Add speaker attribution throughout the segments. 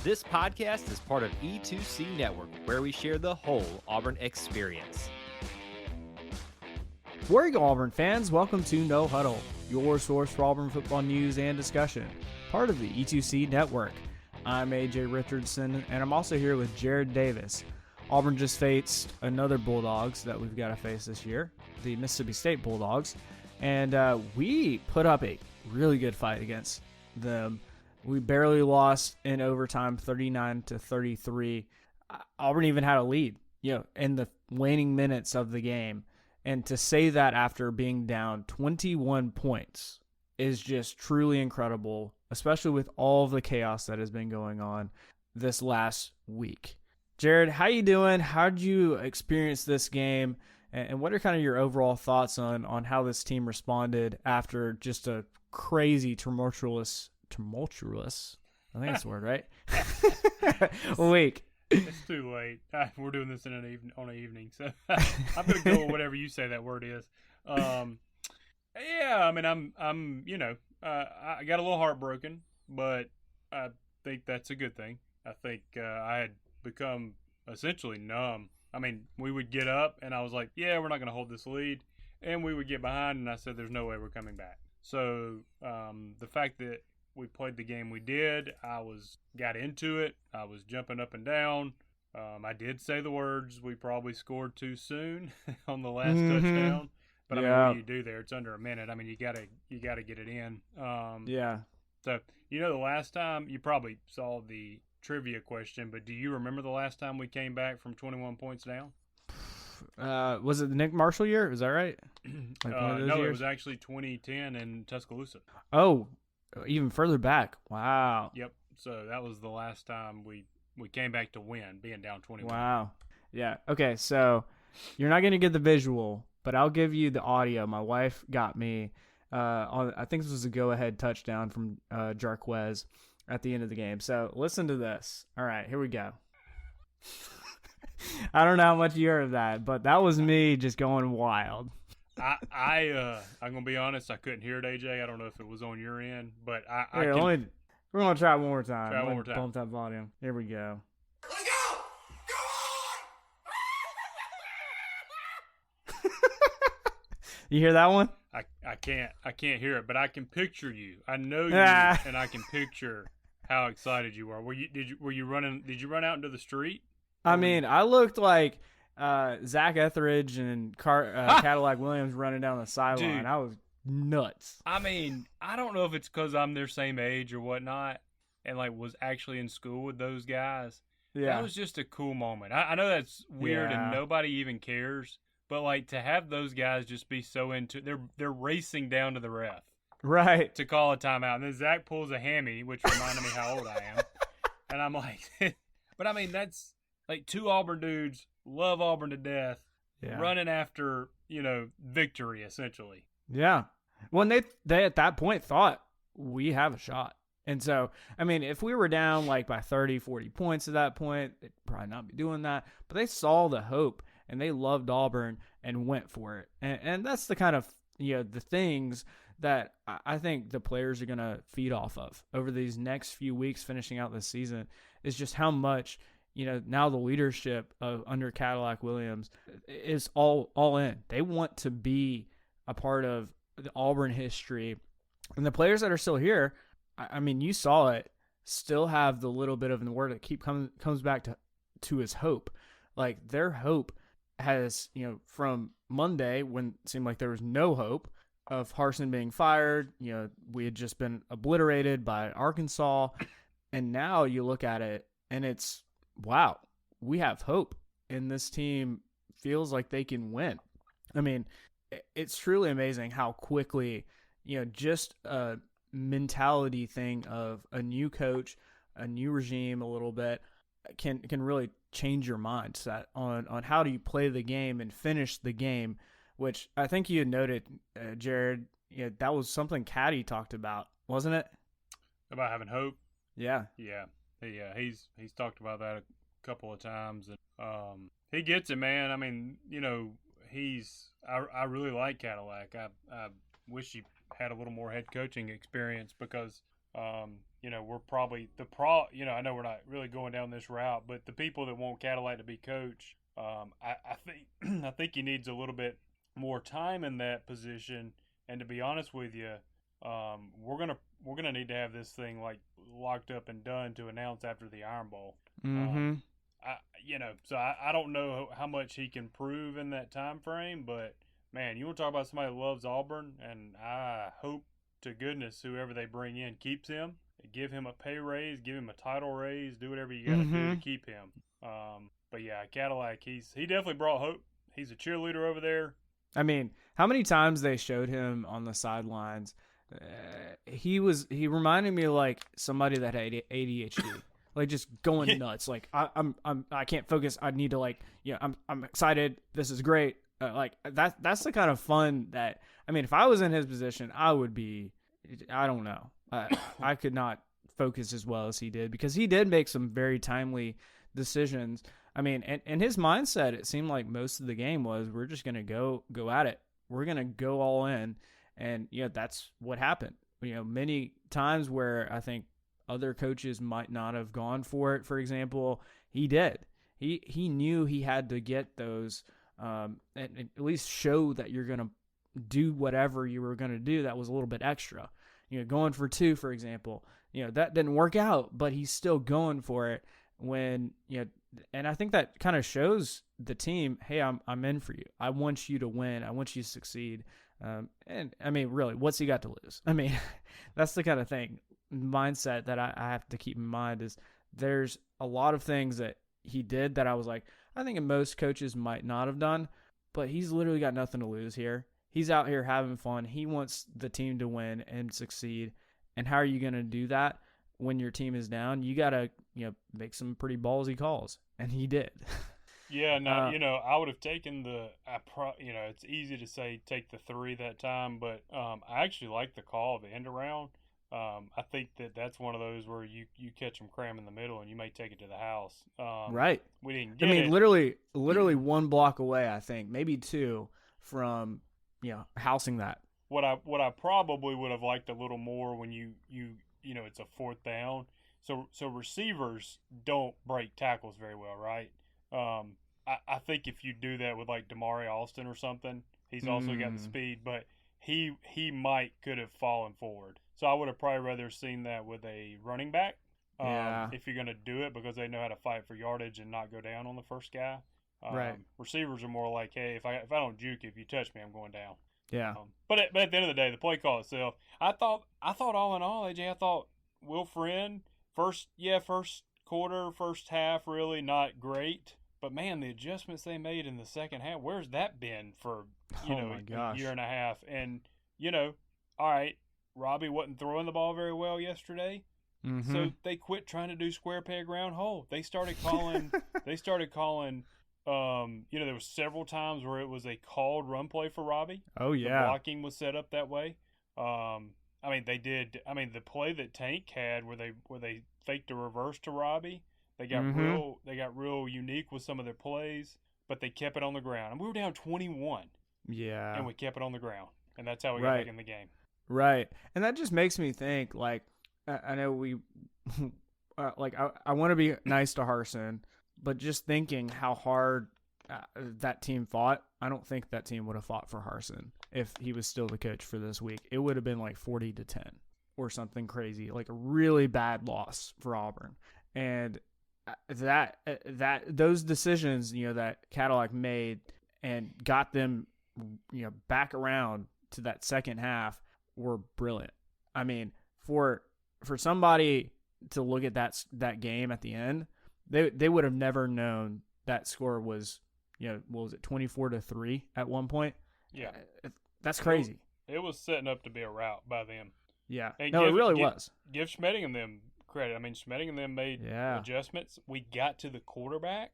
Speaker 1: This podcast is part of E2C Network, where we share the whole Auburn experience.
Speaker 2: War Eagle Auburn fans, welcome to No Huddle, your source for Auburn football news and discussion, part of the E2C Network. I'm AJ Richardson, and I'm also here with Jared Davis. Auburn just faced another Bulldogs that we've got to face this year, the Mississippi State Bulldogs, and we put up a really good fight against them. We barely lost in overtime, 39-33. Auburn even had a lead, in the waning minutes of the game. And to say that after being down 21 points is just truly incredible, especially with all of the chaos that has been going on this last week. Jared, how you doing? How did you experience this game? And what are kind of your overall thoughts on how this team responded after just a crazy, tumultuous, I think that's the word, right? Week.
Speaker 3: It's too late. We're doing this on an evening, so I'm gonna go with whatever you say that word is. Yeah, I mean, I got a little heartbroken, but I think that's a good thing. I think I had become essentially numb. I mean, we would get up, and I was like, "Yeah, we're not gonna hold this lead," and we would get behind, and I said, "There's no way we're coming back." So the fact that we played the game we did, got into it. I was jumping up and down. I did say the words, "We probably scored too soon" on the last touchdown. But I mean, what do you do there? It's under a minute. I mean, you gotta get it in.
Speaker 2: Yeah.
Speaker 3: So the last time, you probably saw the trivia question, but do you remember the last time we came back from 21 points down?
Speaker 2: Was it the Nick Marshall year? Is that right?
Speaker 3: No, it was actually 2010 in Tuscaloosa.
Speaker 2: Oh, even further back. Wow.
Speaker 3: Yep. So that was the last time we came back to win, being down 21.
Speaker 2: Wow. Yeah. Okay, so you're not going to get the visual, but I'll give you the audio. My wife got me I think this was a go-ahead touchdown from Jarquez at the end of the game. So listen to this. All right, here we go. I don't know how much you heard of that, but that was me just going wild.
Speaker 3: I'm gonna be honest. I couldn't hear it, AJ. I don't know if it was on your end, but
Speaker 2: we're gonna try it one more time.
Speaker 3: Try one more time.
Speaker 2: Bump that volume. Here we go.
Speaker 4: Let's go! Go on!
Speaker 2: You hear that one?
Speaker 3: I can't hear it, but I can picture you. I know you, and I can picture how excited you are. Were you running? Did you run out into the street?
Speaker 2: I mean, I looked like Zach Etheridge and Cadillac Williams running down the sideline.
Speaker 3: Dude,
Speaker 2: I was nuts.
Speaker 3: I mean, I don't know if it's because I'm their same age or whatnot, and was actually in school with those guys.
Speaker 2: Yeah,
Speaker 3: that was just a cool moment. I know that's weird and nobody even cares, but to have those guys just be so into, they're racing down to the ref,
Speaker 2: right,
Speaker 3: to call a timeout, and then Zach pulls a hammy, which reminded me how old I am, and I'm like, but I mean that's two Auburn dudes. Love Auburn to death, running after, victory, essentially.
Speaker 2: Yeah. Well, they at that point thought we have a shot. And so, I mean, if we were down by 30, 40 points at that point, they'd probably not be doing that. But they saw the hope, and they loved Auburn and went for it. And that's the kind of, the things that I think the players are going to feed off of over these next few weeks finishing out this season is just how much – now the leadership under Cadillac Williams is all in. They want to be a part of the Auburn history. And the players that are still here, I mean, you saw it, still have the little bit of the word that comes back to his hope. Their hope has, from Monday when it seemed like there was no hope of Harsin being fired, we had just been obliterated by Arkansas. And now you look at it and it's, wow, we have hope, and this team feels like they can win. I mean, it's truly amazing how quickly, just a mentality thing of a new coach, a new regime a little bit can really change your mindset on how do you play the game and finish the game, which I think you had noted, Jared, that was something Caddy talked about, wasn't it?
Speaker 3: About having hope?
Speaker 2: Yeah.
Speaker 3: Yeah. He's talked about that a couple of times, and he gets it, man. I mean, I really like Cadillac. I wish he had a little more head coaching experience because We're probably I know we're not really going down this route, but the people that want Cadillac to be coach, I think I think he needs a little bit more time in that position. And to be honest with you, we're gonna need to have this thing like locked up and done to announce after the Iron Bowl.
Speaker 2: Mm-hmm.
Speaker 3: I don't know how much he can prove in that time frame, but man, you want to talk about somebody that loves Auburn, and I hope to goodness whoever they bring in keeps him. Give him a pay raise, give him a title raise, do whatever you got to do to keep him. But yeah, Cadillac, he definitely brought hope. He's a cheerleader over there.
Speaker 2: I mean, how many times they showed him on the sidelines? He reminded me of like somebody that had ADHD, like just going nuts. Like I can't focus. I need to I'm excited. This is great. That's the kind of fun that, I mean, if I was in his position, I would be, I don't know. I could not focus as well as he did, because he did make some very timely decisions. I mean, and his mindset, it seemed like most of the game was, we're just going to go at it. We're going to go all in. And, that's what happened. Many times where I think other coaches might not have gone for it, for example, he did. He knew he had to get those, and at least show that you're going to do whatever you were going to do that was a little bit extra. Going for 2, for example, that didn't work out, but he's still going for it when, and I think that kind of shows the team, hey, I'm in for you. I want you to win. I want you to succeed. And I mean, really, what's he got to lose? I mean, that's the kind of mindset that I have to keep in mind, is there's a lot of things that he did that I was like, I think most coaches might not have done, but he's literally got nothing to lose here. He's out here having fun. He wants the team to win and succeed. And how are you going to do that when your team is down? You got to, make some pretty ballsy calls. And he did.
Speaker 3: Yeah, no, I would have taken it's easy to say take the 3 that time, but I actually like the call of the end around. I think that's one of those where you catch them cram in the middle and you may take it to the house.
Speaker 2: Right.
Speaker 3: We didn't get it.
Speaker 2: Literally 1 block away, I think, maybe 2 from housing that.
Speaker 3: What I probably would have liked a little more when it's a 4th down. So receivers don't break tackles very well, right? I think if you do that with like Damari Alston or something, he's also got the speed, but he could have fallen forward. So I would have probably rather seen that with a running back. If you're going to do it, because they know how to fight for yardage and not go down on the first guy.
Speaker 2: Right.
Speaker 3: Receivers are more like, hey, if I don't juke, if you touch me, I'm going down.
Speaker 2: Yeah.
Speaker 3: But at the end of the day, the play call itself, I thought all in all, AJ, I thought Will Friend, first quarter, first half, really not great. But man, the adjustments they made in the second half, where's that been for a year and a half? And all right, Robbie wasn't throwing the ball very well yesterday.
Speaker 2: Mm-hmm.
Speaker 3: So they quit trying to do square peg round hole. They started calling there was several times where it was a called run play for Robbie.
Speaker 2: Oh yeah.
Speaker 3: The blocking was set up that way. The play that Tank had where they faked a reverse to Robbie, they got real unique with some of their plays, but they kept it on the ground. And we were down 21.
Speaker 2: Yeah.
Speaker 3: And we kept it on the ground. And that's how we got back in the game.
Speaker 2: Right. And that just makes me think, like, I know we I want to be nice to Harsin, but just thinking how hard that team fought, I don't think that team would have fought for Harsin if he was still the coach for this week. It would have been like 40-10 or something crazy, like a really bad loss for Auburn. And those decisions, that Cadillac made and got them, back around to that second half were brilliant. I mean, for somebody to look at that game at the end, they would have never known that score was, what was it, 24-3 at one point?
Speaker 3: Yeah.
Speaker 2: That's crazy.
Speaker 3: It was setting up to be a rout by them.
Speaker 2: Yeah.
Speaker 3: And
Speaker 2: it really was.
Speaker 3: Give Schmetting and them credit. I mean, Schmetting and them made adjustments. We got to the quarterback.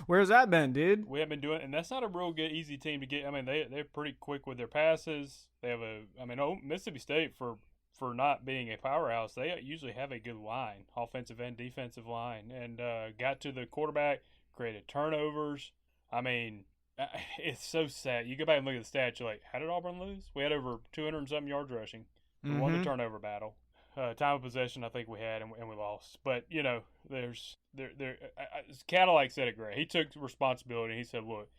Speaker 2: Where's that been, dude?
Speaker 3: We haven't been doing, and that's not a real good, easy team to get. I mean, they're pretty quick with their passes. They have Mississippi State for not being a powerhouse, they usually have a good line, offensive and defensive line, and got to the quarterback, created turnovers. I mean, it's so sad. You go back and look at the stats, you're like, how did Auburn lose? We had over 200 and something yards rushing. We won the turnover battle. time of possession I think we had, and we lost. But Cadillac said it great. He took responsibility. He said, "Look,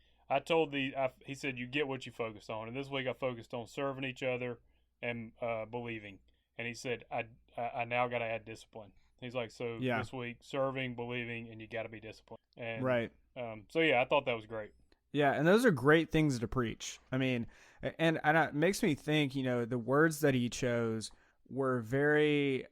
Speaker 3: he said you get what you focus on, and this week I focused on serving each other and believing." And he said, "I now got to add discipline." He's like, "So this week, serving, believing, and you got to be disciplined." And,
Speaker 2: right.
Speaker 3: So I thought that was great.
Speaker 2: Yeah, and those are great things to preach. I mean, and it makes me think, the words that he chose were very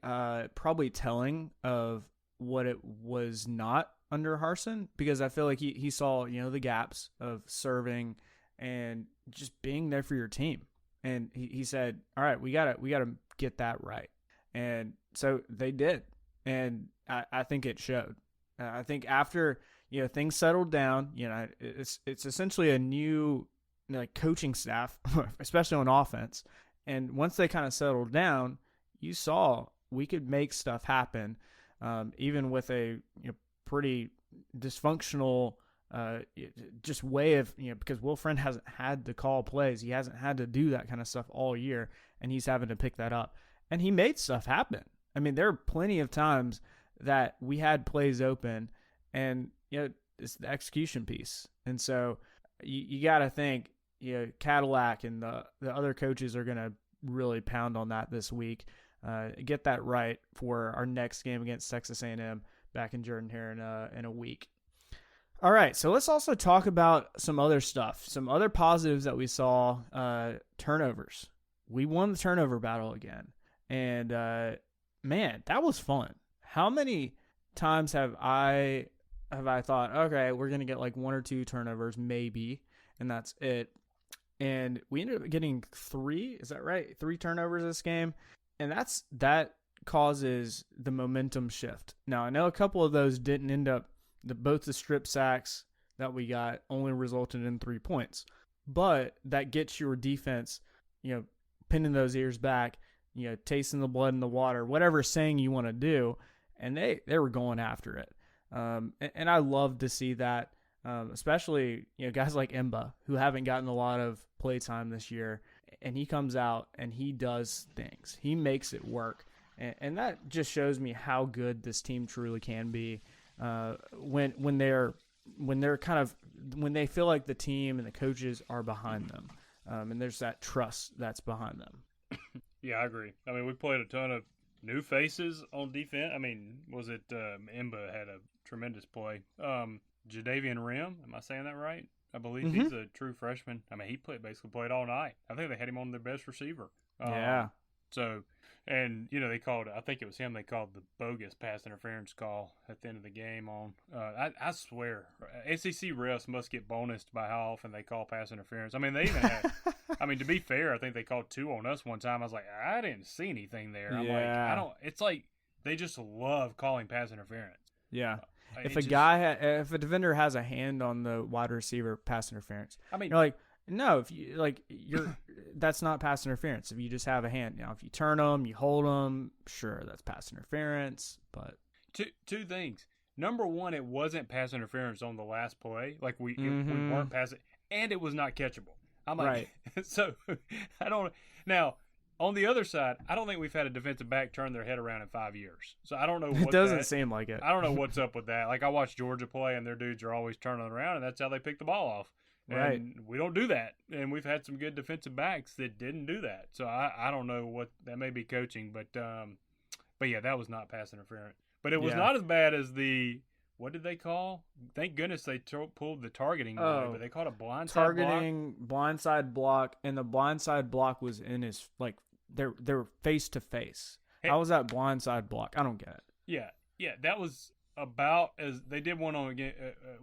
Speaker 2: probably telling of what it was not under Harsin, because I feel like he saw, the gaps of serving and just being there for your team. And he said, all right, we gotta get that right. And so they did. And I think it showed. I think after, things settled down, it's essentially a new coaching staff, especially on offense. And once they kind of settled down, you saw we could make stuff happen, even with a pretty dysfunctional just way of, because Will Friend hasn't had to call plays. He hasn't had to do that kind of stuff all year, and he's having to pick that up. And he made stuff happen. I mean, there are plenty of times that we had plays open, and, it's the execution piece. And so you got to think, Cadillac and the other coaches are going to really pound on that this week. Get that right for our next game against Texas A&M back in Jordan here in a week. All right, so let's also talk about some other stuff, some other positives that we saw. Turnovers. We won the turnover battle again, and man, that was fun. How many times have I thought, okay, we're gonna get like 1 or 2 turnovers maybe, and that's it. And we ended up getting 3. Is that right? 3 turnovers this game, and that causes the momentum shift. Now I know a couple of those didn't end up. Both the strip sacks that we got only resulted in 3 points, but that gets your defense, pinning those ears back, tasting the blood in the water, whatever saying you want to do, and they were going after it. And I love to see that, especially guys like Emba, who haven't gotten a lot of play time this year, and he comes out and he does things. He makes it work, and that just shows me how good this team truly can be. When they feel like the team and the coaches are behind them, and there's that trust that's behind them.
Speaker 3: Yeah, I agree. I mean, we played a ton of new faces on defense. I mean, was it Emba had a tremendous play. Jadavian Rim, am I saying that right? I believe he's a true freshman. I mean, he basically played all night. I think they had him on their best receiver.
Speaker 2: Yeah.
Speaker 3: So, and they called. I think it was him. They called the bogus pass interference call at the end of the game. I swear, SEC refs must get bonused by how often they call pass interference. I mean, they even had. I mean, to be fair, I think they called 2 on us one time. I was like, I didn't see anything there. I'm like, I don't. It's like they just love calling pass interference.
Speaker 2: Yeah. If a defender has a hand on the wide receiver, pass interference. I mean, you're like, no, if you that's not pass interference. If you just have a hand, now if you turn them, you hold them, sure, that's pass interference. But
Speaker 3: two things. Number one, it wasn't pass interference on the last play. Like we weren't passing, and it was not catchable. I'm like, right. So I don't. Now on the other side, I don't think we've had a defensive back turn their head around in 5 years. So I don't know.
Speaker 2: It doesn't seem like it.
Speaker 3: I don't know what's up with that. Like I watch Georgia play, and their dudes are always turning around, and that's how they pick the ball off.
Speaker 2: Right.
Speaker 3: And we don't do that. And we've had some good defensive backs that didn't do that. So I don't know what that may be coaching, but yeah, that was not pass interference. But it was not as bad as what did they call? Thank goodness they pulled the targeting away, but they called it blindside
Speaker 2: targeting block. Blindside block, and the blindside block was in his they're face to face. How was that blindside block? I don't get it.
Speaker 3: Yeah, that was about as they did one on again.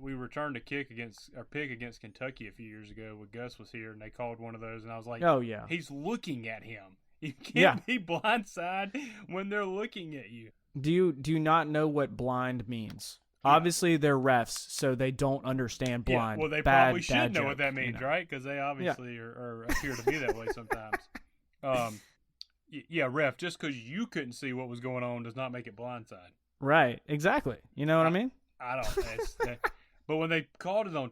Speaker 3: We returned a pick against Kentucky a few years ago when Gus was here, and they called one of those, and I was like, "Oh yeah, he's looking at him. You can't be blindside when they're looking at you."
Speaker 2: Do you not know what blind means? Yeah. Obviously, they're refs, so they don't understand blind.
Speaker 3: Yeah, well, they probably should know what that means, right? Because they obviously are appear to be that way sometimes. Yeah, ref. Just because you couldn't see what was going on does not make it blindside.
Speaker 2: Right, exactly. You know what I mean?
Speaker 3: I don't. But when they called it on,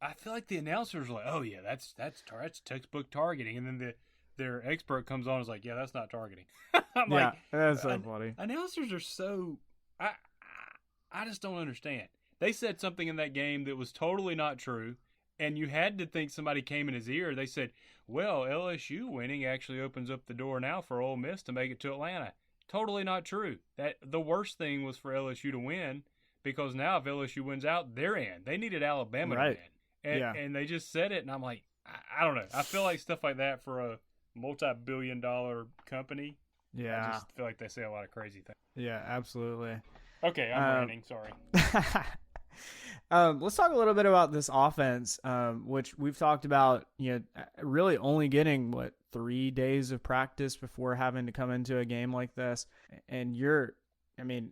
Speaker 3: I feel like the announcers were like, "Oh yeah, that's textbook targeting," and then their expert comes on and is like, yeah, that's not targeting. I'm like,
Speaker 2: that's so funny.
Speaker 3: Announcers are so I just don't understand. They said something in that game that was totally not true, and you had to think somebody came in his ear. They said, well, LSU winning actually opens up the door now for Ole Miss to make it to Atlanta. Totally not true. That the worst thing was for LSU to win, because now if LSU wins out, they're in. They needed Alabama to win. And they just said it, and I'm like, I don't know. I feel like stuff like that for a multi-billion-dollar company.
Speaker 2: Yeah.
Speaker 3: I just feel like they say a lot of crazy things.
Speaker 2: Yeah, absolutely.
Speaker 3: Okay, I'm ranting. Sorry.
Speaker 2: Let's talk a little bit about this offense, which we've talked about, really only getting 3 days of practice before having to come into a game like this. And you're running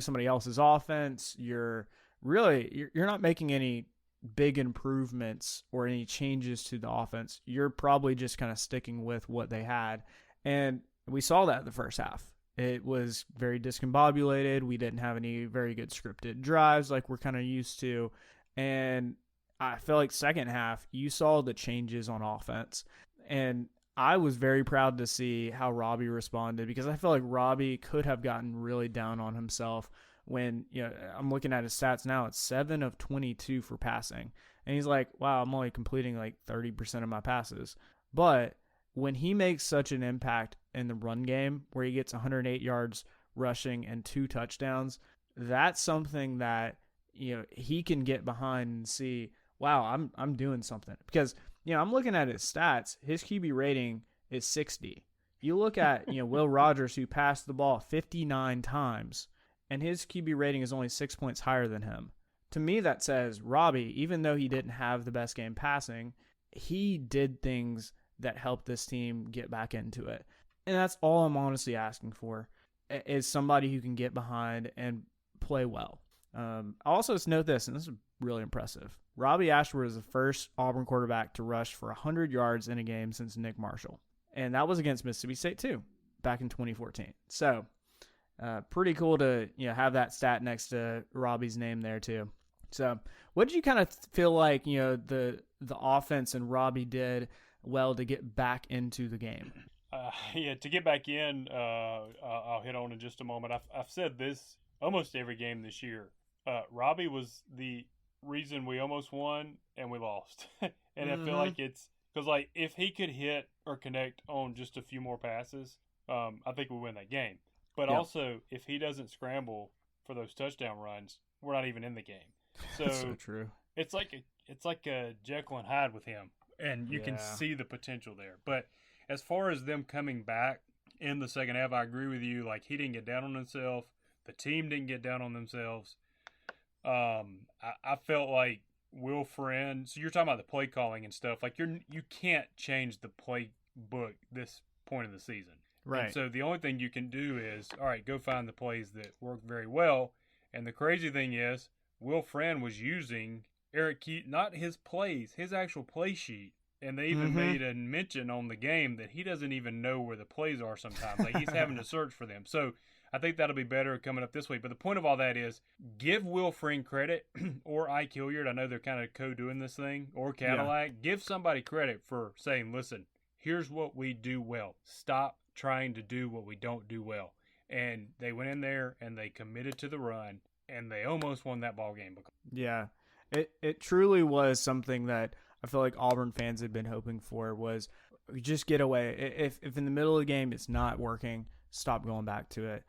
Speaker 2: somebody else's offense. You're not making any big improvements or any changes to the offense. You're probably just kind of sticking with what they had. And we saw that in the first half. It was very discombobulated. We didn't have any very good scripted drives like we're kind of used to. And I feel like second half, you saw the changes on offense. And I was very proud to see how Robbie responded, because I feel like Robbie could have gotten really down on himself when, I'm looking at his stats now. It's 7 of 22 for passing. And he's like, wow, I'm only completing like 30% of my passes. But when he makes such an impact in the run game, where he gets 108 yards rushing and 2 touchdowns, that's something that, he can get behind and see, wow, I'm doing something. Because, I'm looking at his stats. His QB rating is 60. You look at, Will Rogers, who passed the ball 59 times, and his QB rating is only 6 points higher than him. To me, that says Robbie, even though he didn't have the best game passing, he did things that helped this team get back into it. And that's all I'm honestly asking for, is somebody who can get behind and play well. Also, let's note this, and this is really impressive. Robbie Ashford is the first Auburn quarterback to rush for 100 yards in a game since Nick Marshall. And that was against Mississippi State, too, back in 2014. So, pretty cool to have that stat next to Robbie's name there, too. So, what did you kind of feel like, the offense and Robbie did well to get back into the game?
Speaker 3: To get back in, I'll hit on in just a moment. I've said this almost every game this year. Robbie was the reason we almost won and we lost. And I feel like it's because, like, if he could hit or connect on just a few more passes, I think we win that game. But also, if he doesn't scramble for those touchdown runs, we're not even in the game. So
Speaker 2: true.
Speaker 3: It's like a Jekyll and Hyde with him, and you can see the potential there. But as far as them coming back in the second half, I agree with you. Like, he didn't get down on himself. The team didn't get down on themselves. I felt like Will Friend. So you're talking about the play calling and stuff. Like, you can't change the playbook this point of the season.
Speaker 2: Right.
Speaker 3: And so the only thing you can do is, all right, go find the plays that work very well. And the crazy thing is, Will Friend was using Eric Keaton, not his plays, his actual play sheet. And they even made a mention on the game that he doesn't even know where the plays are sometimes. Like, he's having to search for them. So I think that'll be better coming up this week. But the point of all that is, give Will Friend credit, or Ike Hilliard. I know they're kind of co-doing this thing, or Cadillac. Yeah. Give somebody credit for saying, listen, here's what we do well. Stop trying to do what we don't do well. And they went in there and they committed to the run, and they almost won that ball game.
Speaker 2: Yeah, it truly was something that I feel like Auburn fans had been hoping for, was just get away. If in the middle of the game it's not working, stop going back to it.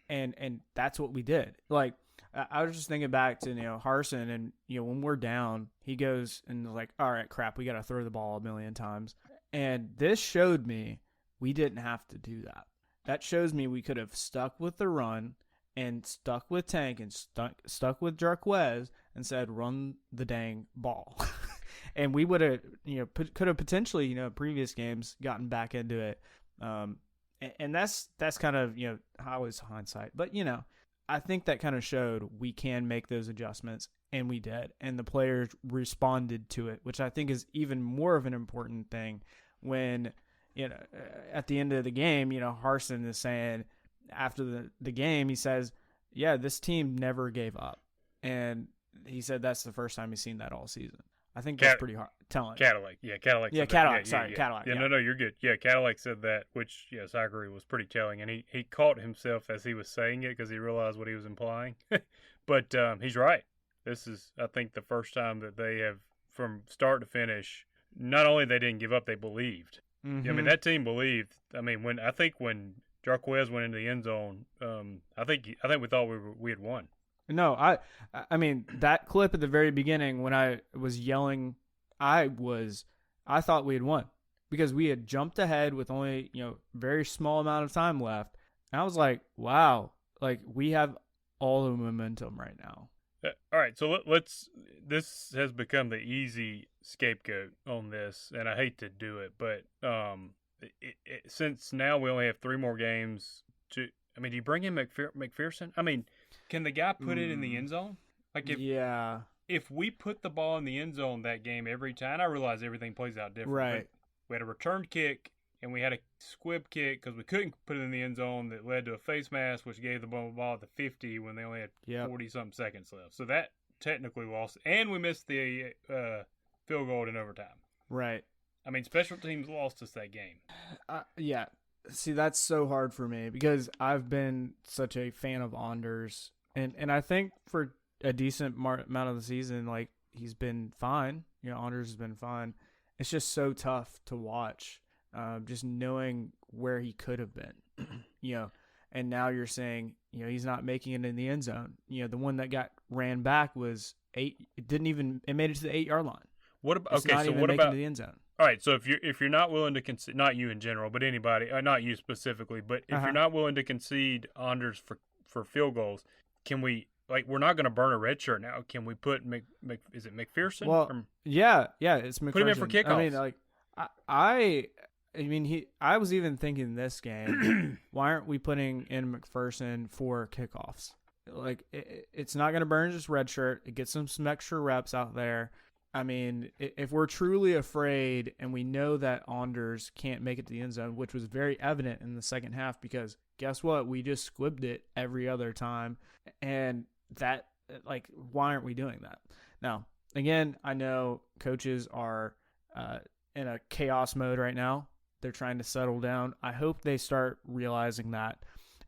Speaker 2: and that's what we did. Like, I was just thinking back to, Harsin, and, when we're down, he goes and like, all right, crap, we got to throw the ball a million times. And this showed me we didn't have to do that. That shows me we could have stuck with the run and stuck with Tank and stuck with Jarquez and said, run the dang ball. And we would have, could have potentially, previous games gotten back into it. And that's kind of, how is hindsight. But, I think that kind of showed we can make those adjustments, and we did. And the players responded to it, which I think is even more of an important thing when, at the end of the game, Harsin is saying after the game, he says, yeah, this team never gave up. And he said that's the first time he's seen that all season. I think that's pretty hard telling.
Speaker 3: Cadillac. Yeah, Cadillac.
Speaker 2: Yeah,
Speaker 3: said
Speaker 2: Cadillac.
Speaker 3: That.
Speaker 2: Sorry, Cadillac.
Speaker 3: Yeah, no, you're good. Yeah, Cadillac said that, which, yes, I agree, was pretty telling. And he caught himself as he was saying it because he realized what he was implying. But he's right. This is, I think, the first time that they have, from start to finish, not only they didn't give up, they believed.
Speaker 2: Mm-hmm.
Speaker 3: I mean, that team believed. I mean, when Jarquez went into the end zone, I think we thought we had won.
Speaker 2: No, I mean, that clip at the very beginning when I was yelling, I thought we had won because we had jumped ahead with only, very small amount of time left. And I was like, wow, like we have all the momentum right now.
Speaker 3: All right, so this has become the easy scapegoat on this, and I hate to do it, but since now we only have 3 more games do you bring in McPherson? I mean, can the guy put it in the end zone? Like if we put the ball in the end zone that game every time, I realize everything plays out different.
Speaker 2: Right.
Speaker 3: We had a return kick, and we had a squib kick because we couldn't put it in the end zone that led to a face mask, which gave the ball at the 50 when they only had 40-something seconds left. So that technically lost. And we missed the field goal in overtime.
Speaker 2: Right.
Speaker 3: I mean, special teams lost us that game.
Speaker 2: Yeah. See, that's so hard for me because I've been such a fan of Anders. And I think for a decent amount of the season, like, he's been fine. Anders has been fine. It's just so tough to watch, just knowing where he could have been, And now you're saying, he's not making it in the end zone. The one that got ran back was 8. It made it to the 8-yard line.
Speaker 3: What about
Speaker 2: What about the end zone?
Speaker 3: All right, so if you're not willing to concede, not you in general, but anybody, not you specifically, but if you're not willing to concede Anders for field goals, can we, we're not going to burn a red shirt now. Can we put is it McPherson?
Speaker 2: Well, yeah, it's McPherson.
Speaker 3: Put him in for kickoffs.
Speaker 2: I mean, I was even thinking this game, why aren't we putting in McPherson for kickoffs? Like, it's not going to burn just red shirt. It gets some extra reps out there. I mean, if we're truly afraid and we know that Anders can't make it to the end zone, which was very evident in the second half because guess what? We just squibbed it every other time. And that, why aren't we doing that? Now, again, I know coaches are in a chaos mode right now. They're trying to settle down. I hope they start realizing that.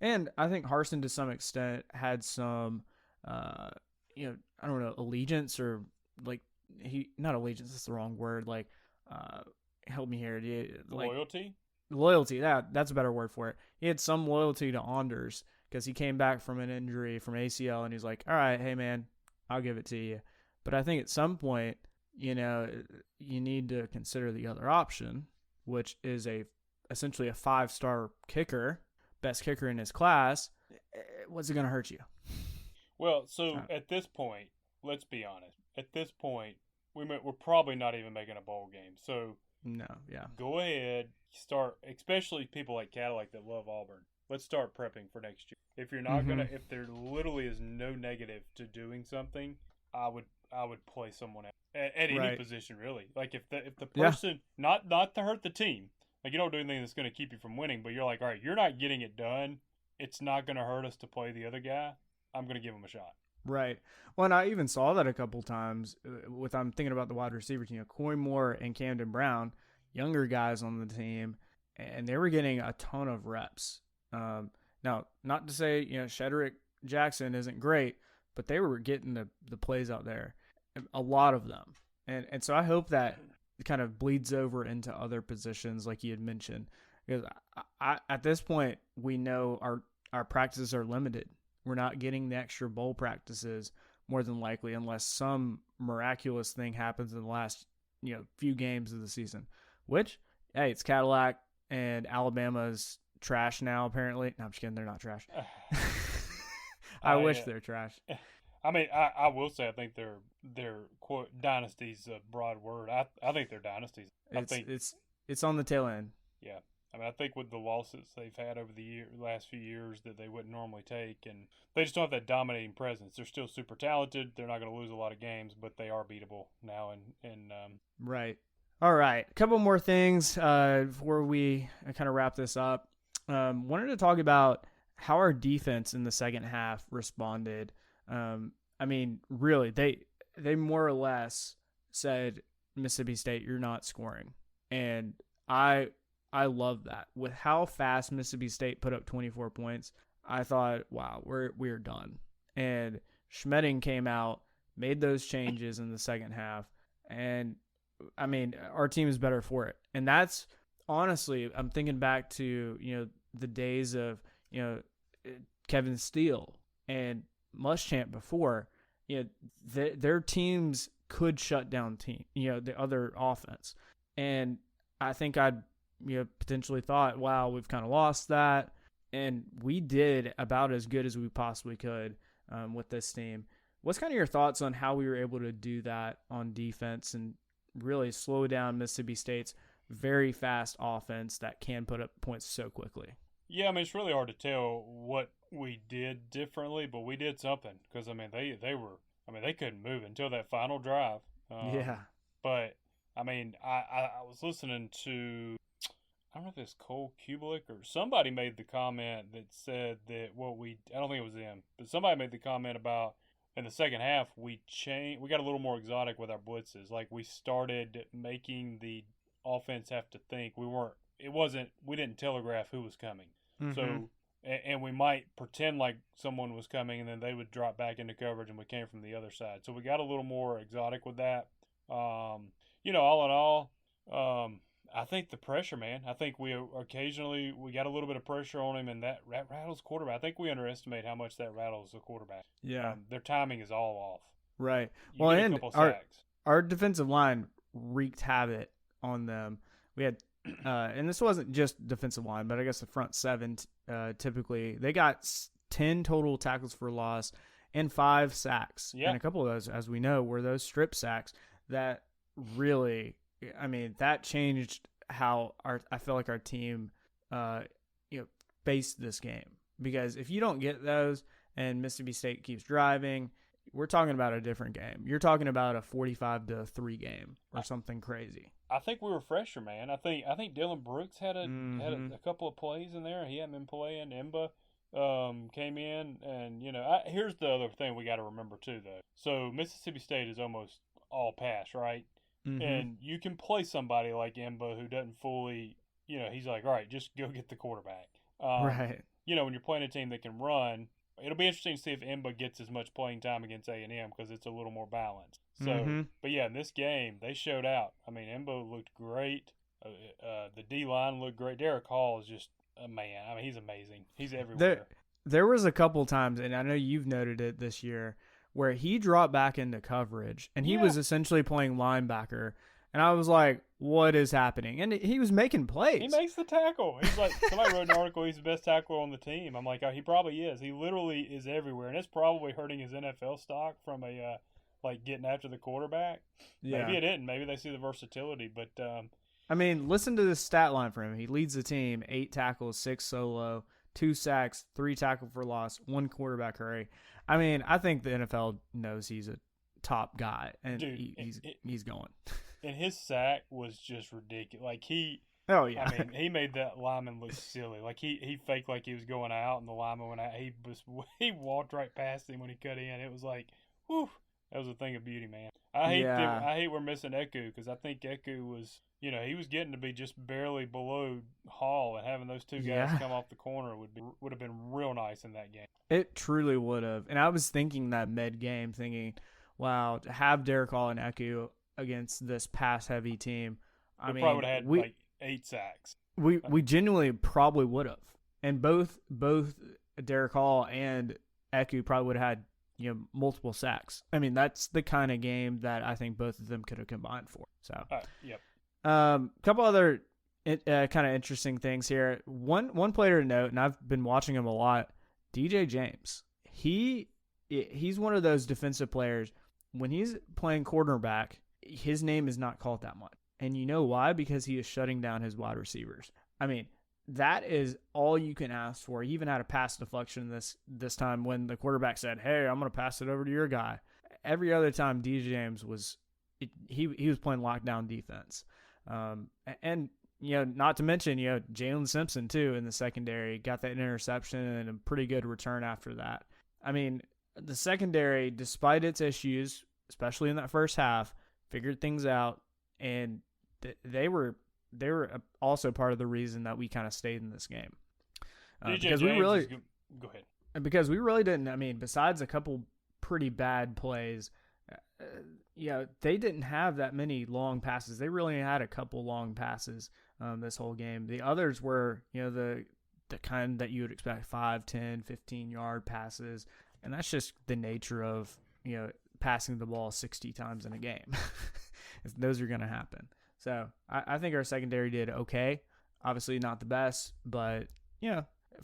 Speaker 2: And I think Harsin, to some extent, had some, I don't know, allegiance or not allegiance, that's the wrong word. Help me here.
Speaker 3: Loyalty?
Speaker 2: Loyalty. That's a better word for it. He had some loyalty to Anders because he came back from an injury from ACL and he's like, all right, hey man, I'll give it to you. But I think at some point, you need to consider the other option, which is essentially a 5-star kicker, best kicker in his class. What's it going to hurt you?
Speaker 3: Well, so at this point, let's be honest. At this point, we're probably not even making a bowl game. So
Speaker 2: no, yeah.
Speaker 3: Go ahead, start. Especially people like Cadillac that love Auburn. Let's start prepping for next year. If you're not if there literally is no negative to doing something, I would play someone else at any position really. Like if the person not to hurt the team, you don't do anything that's going to keep you from winning, but you're like, all right, you're not getting it done. It's not going to hurt us to play the other guy. I'm going to give him a shot.
Speaker 2: Right. Well, and I even saw that a couple times I'm thinking about the wide receiver team, Coy Moore and Camden Brown, younger guys on the team, and they were getting a ton of reps. Now, not to say, Shedrick Jackson isn't great, but they were getting the plays out there, a lot of them. And so I hope that kind of bleeds over into other positions like you had mentioned, because at this point, we know our practices are limited. We're not getting the extra bowl practices more than likely unless some miraculous thing happens in the last, few games of the season, which, hey, it's Cadillac and Alabama's trash now, apparently. No, I'm just kidding. They're not trash. I wish they're trash.
Speaker 3: I mean, I will say I think they're quote dynasty's a broad word. I think they're dynasties.
Speaker 2: It's on the tail end.
Speaker 3: Yeah. I mean, I think with the losses they've had over the last few years that they wouldn't normally take, and they just don't have that dominating presence. They're still super talented. They're not going to lose a lot of games, but they are beatable now.
Speaker 2: Right. All right. A couple more things before we kind of wrap this up. Wanted to talk about how our defense in the second half responded. I mean, really, they more or less said, Mississippi State, you're not scoring. And I love that. With how fast Mississippi State put up 24 points, I thought, wow, we're done. And Schmedding came out, made those changes in the second half, and I mean, our team is better for it. And that's honestly, I'm thinking back to, the days of, Kevin Steele and Muschamp before, their teams could shut down the other offense. And I think I'd, potentially thought, wow, we've kind of lost that. And we did about as good as we possibly could with this team. What's kind of your thoughts on how we were able to do that on defense and really slow down Mississippi State's very fast offense that can put up points so quickly?
Speaker 3: Yeah, I mean, it's really hard to tell what we did differently, but we did something because, I mean, they couldn't move until that final drive.
Speaker 2: Yeah.
Speaker 3: But, I mean, I was listening to, I don't know if it's Cole Kubelik or somebody made the comment that said that I don't think it was them, but somebody made the comment about in the second half we got a little more exotic with our blitzes. Like, we started making the offense have to think. We didn't telegraph who was coming. Mm-hmm. So, and we might pretend like someone was coming, and then they would drop back into coverage, and we came from the other side. So we got a little more exotic with that. All in all, I think the pressure, man. I think we got a little bit of pressure on him, and that rattles quarterback. I think we underestimate how much that rattles the quarterback.
Speaker 2: Yeah,
Speaker 3: their timing is all off.
Speaker 2: Right. Well, and our defensive line wreaked havoc on them. We had. And this wasn't just defensive line, but I guess the front seven typically, they got 10 total tackles for loss and 5 sacks.
Speaker 3: Yeah.
Speaker 2: And a couple of those, as we know, were those strip sacks that really, I mean, that changed how I feel like our team, faced this game. Because if you don't get those and Mississippi State keeps driving, we're talking about a different game. You're talking about a 45-3 game or something crazy.
Speaker 3: I think we were fresher, man. I think Dylan Brooks had a couple of plays in there. He hadn't been playing. Emba came in, and here's the other thing we got to remember too, though. So Mississippi State is almost all pass, right? Mm-hmm. And you can play somebody like Emba who doesn't fully, he's like, all right, just go get the quarterback.
Speaker 2: Right.
Speaker 3: When you're playing a team that can run. It'll be interesting to see if Emba gets as much playing time against A&M because it's a little more balanced. So, But yeah, in this game, they showed out. I mean, Emba looked great. The D-line looked great. Derek Hall is just a man. I mean, he's amazing. He's everywhere.
Speaker 2: There was a couple times, and I know you've noted it this year, where he dropped back into coverage, and he was essentially playing linebacker. And I was like, what is happening? And he was making plays.
Speaker 3: He makes the tackle. He's like, somebody wrote an article, he's the best tackler on the team. I'm like, oh, he probably is. He literally is everywhere. And it's probably hurting his NFL stock from getting after the quarterback. Yeah. Maybe it didn't. Maybe they see the versatility. But,
Speaker 2: I mean, listen to this stat line for him. He leads the team, 8 tackles, 6 solo, 2 sacks, 3 tackle for loss, 1 quarterback hurry. I mean, I think the NFL knows he's a top guy, and
Speaker 3: dude,
Speaker 2: he's going.
Speaker 3: And his sack was just ridiculous. Like
Speaker 2: oh yeah,
Speaker 3: I mean, he made that lineman look silly. Like he faked like he was going out, and the lineman went out. He walked right past him when he cut in. It was like, whew, that was a thing of beauty, man. I hate we're missing Eku because I think Eku was, he was getting to be just barely below Hall, and having those two guys come off the corner would have been real nice in that game.
Speaker 2: It truly would have. And I was thinking that mid game, thinking, wow, to have Derek Hall and Eku against this pass-heavy team. I mean,
Speaker 3: probably would have had 8 sacks.
Speaker 2: We genuinely probably would have. And both Derek Hall and Eku probably would have had multiple sacks. I mean, that's the kind of game that I think both of them could have combined for. So,
Speaker 3: yep.
Speaker 2: Couple other kind of interesting things here. One player to note, and I've been watching him a lot, DJ James. He's one of those defensive players. When he's playing quarterback, his name is not called that much. And you know why? Because he is shutting down his wide receivers. I mean, that is all you can ask for. He even had a pass deflection this time when the quarterback said, hey, I'm going to pass it over to your guy. Every other time DJ James he was playing lockdown defense. And not to mention, Jalen Simpson too in the secondary got that interception and a pretty good return after that. I mean, the secondary, despite its issues, especially in that first half, figured things out, and they were also part of the reason that we kind of stayed in this game. Because we really
Speaker 3: go ahead.
Speaker 2: Because we really didn't. I mean, besides a couple pretty bad plays, they didn't have that many long passes. They really had a couple long passes this whole game. The others were, the kind that you would expect, 5, 10, 15-yard passes, and that's just the nature of, passing the ball 60 times in a game. Those are going to happen. So I think our secondary did okay. Obviously not the best, but,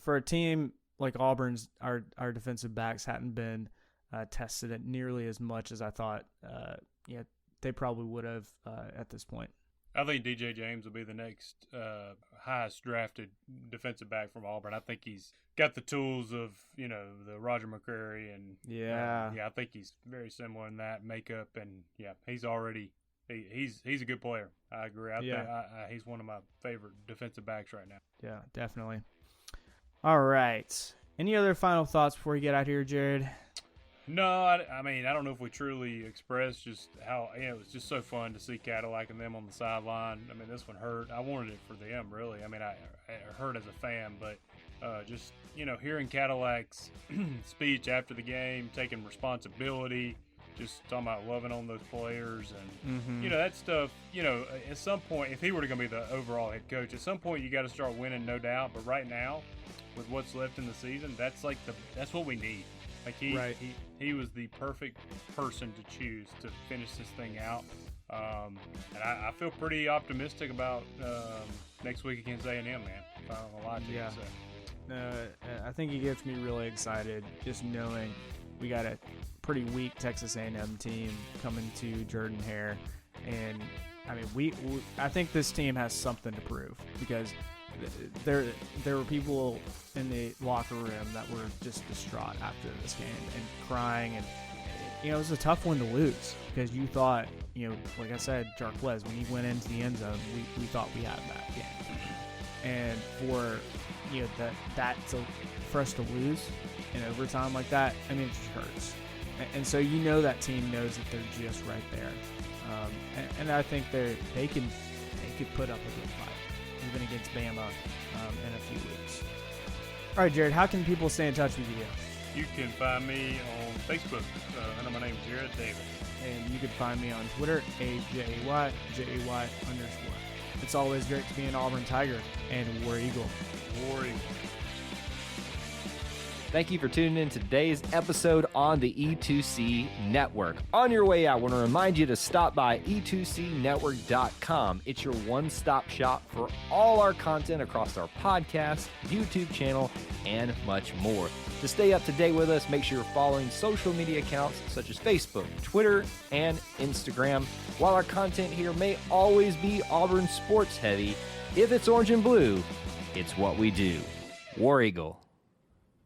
Speaker 2: for a team like Auburn's, our defensive backs hadn't been tested at nearly as much as I thought they probably would have at this point.
Speaker 3: I think DJ James will be the next highest drafted defensive back from Auburn. I think he's got the tools of, the Roger McCreary, and I think he's very similar in that makeup, and he's already he's a good player. I agree. I think he's one of my favorite defensive backs right now.
Speaker 2: Yeah, definitely. All right. Any other final thoughts before we get out here, Jared?
Speaker 3: No, I mean, I don't know if we truly expressed just how, it was just so fun to see Cadillac and them on the sideline. I mean, this one hurt. I wanted it for them, really. I mean, I hurt as a fan, but just, hearing Cadillac's speech after the game, taking responsibility, just talking about loving on those players and, that stuff, at some point, if he were going to be the overall head coach, at some point you got to start winning, no doubt. But right now, with what's left in the season, that's what we need. Like he was the perfect person to choose to finish this thing out, and I feel pretty optimistic about next week against A&M, man. If I don't know lie to you. So.
Speaker 2: I think it gets me really excited just knowing we got a pretty weak Texas A&M team coming to Jordan-Hare, and I mean I think this team has something to prove, because there were people in the locker room that were just distraught after this game and crying, and it was a tough one to lose, because you thought, like I said, Jarquez, when he went into the end zone, we thought we had that game, and for for us to lose in overtime like that, I mean, it just hurts, and so that team knows that they're just right there, and I think they could put up a good fight even against Bama in a few weeks. All right, Jared, how can people stay in touch with you?
Speaker 3: You can find me on Facebook. I know my name is Jared Davis.
Speaker 2: And you can find me on Twitter, AJAY_. It's always great to be an Auburn Tiger, and War Eagle.
Speaker 3: War Eagle.
Speaker 1: Thank you for tuning in to today's episode on the E2C Network. On your way out, I want to remind you to stop by e2cnetwork.com. It's your one-stop shop for all our content across our podcast, YouTube channel, and much more. To stay up to date with us, make sure you're following social media accounts such as Facebook, Twitter, and Instagram. While our content here may always be Auburn sports heavy, if it's orange and blue, it's what we do. War Eagle.